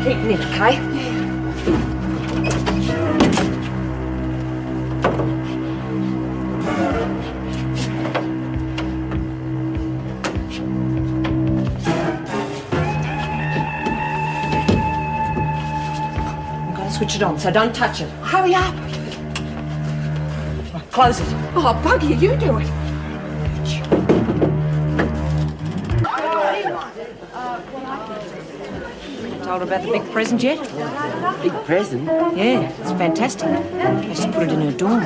Keep near, okay? Switch it on, so don't touch it. Hurry up. Right, close it. Oh, Buggy, you do it. Told her about the big present yet? Big present? Yeah, it's fantastic. I just put it in her dorm.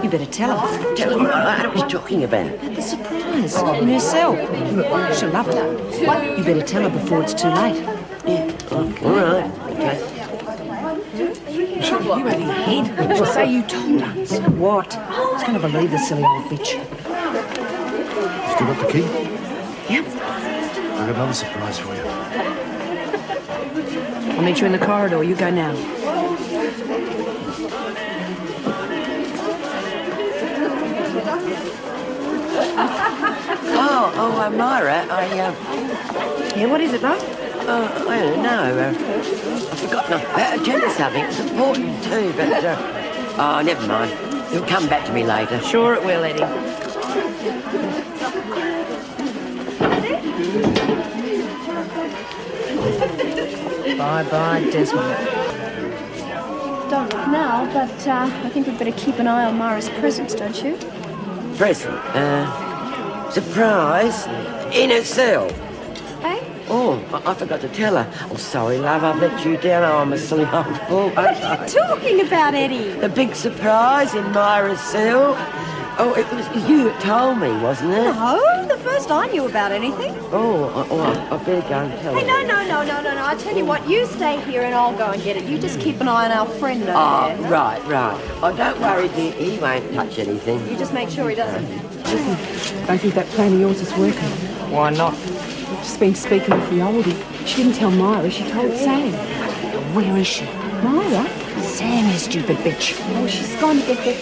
You better tell her. Tell her what I was talking about. About the surprise in her cell. She'll love it. You better tell her before it's too late. Yeah, all right. Okay. You had your head. She'll say you told her. So what? She's going to believe the silly old bitch. Still got the key? Yep. I've got another surprise for you. I'll meet you in the corridor. You go now. Myra, Yeah, what is it, love? I don't know. I've forgotten. I'll tell you something. It's important too, but oh, never mind. It'll come back to me later. Sure it will, Eddie. Bye-bye, Desmond. Don't look now, but I think we'd better keep an eye on Myra's presents, don't you? Present? Surprise? In a cell. Eh? Oh, I forgot to tell her. Oh, sorry, love, I've let you down. Oh, I'm a silly old fool. What are you talking about, Eddie? The big surprise in Myra's cell. Oh, it was you that told me, wasn't it? No, the first I knew about anything. I better go and tell her. Hey, no. I tell you what, you stay here and I'll go and get it. You just keep an eye on our friend over there. Right. Oh, don't worry, dear. He won't touch anything. You just make sure he doesn't. I think that plan of yours is working. Why not? I've just been speaking with the oldie. She didn't tell Myra, she told Sam. Where is she? Myra? Sam, you stupid bitch. Oh, she's gone to get the...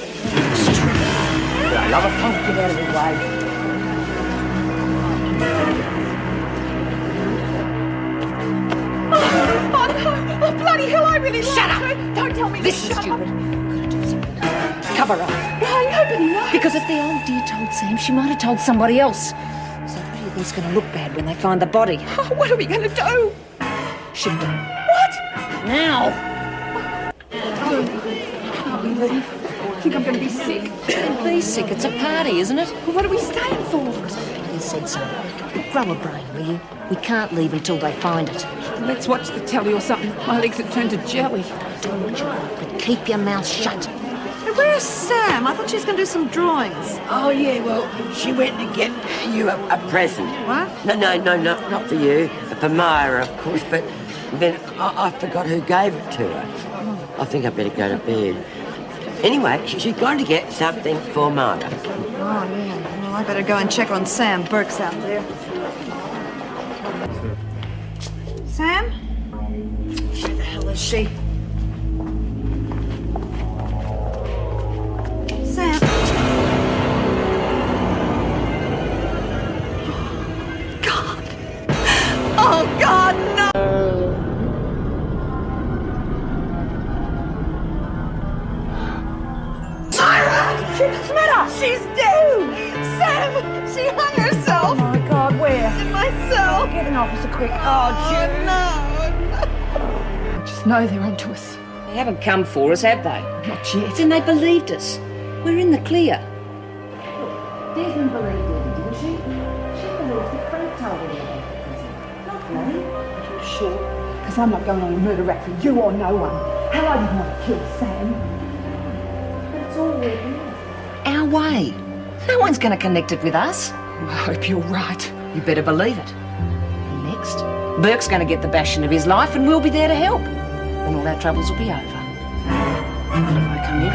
I love a punk. Get out of the way. Oh, bloody hell, I really Shut up! Don't tell me This is stupid. Cover up. Why, nobody knows. Because if the old dear told Sam, she might have told somebody else. So what do you think's going to look bad when they find the body? Oh, what are we going to do? Shift her. What? Now! Can't believe. I think I'm going to be sick. Be sick. It's a party, isn't it? Well, what are we staying for? You said so. Grow a brain, will you? We can't leave until they find it. Let's watch the telly or something. My legs have turned to jelly. Do what you want, but keep your mouth shut. Hey, where's Sam? I thought she was going to do some drawings. Oh, yeah, well, she went to get you a present. What? No, not for you. For Myra, of course, but then I forgot who gave it to her. I think I better go to bed. Anyway, she's going to get something for Myra. Oh, yeah. Well, I better go and check on Sam. Burke's out there. Sam? Where the hell is she? Sam? God! Oh, God, no! What's the matter? She's dead! Sam! She hung herself! Oh, my God, where? In my cell! Get an officer quick. Oh, June. no! I just know they're onto us. They haven't come for us, have they? Not yet. Then they believed us. We're in the clear. Desmond believed it, didn't she? She believes that Frank told her about Not me. Are you sure? Because I'm not going on a murder rap for you or no one. Hell, I didn't want to kill Sam. But it's all working out. Our way. No one's going to connect it with us. I hope you're right. You better believe it. And next, Burke's going to get the bashing of his life and we'll be there to help. Then all our troubles will be over. Mind if I come in?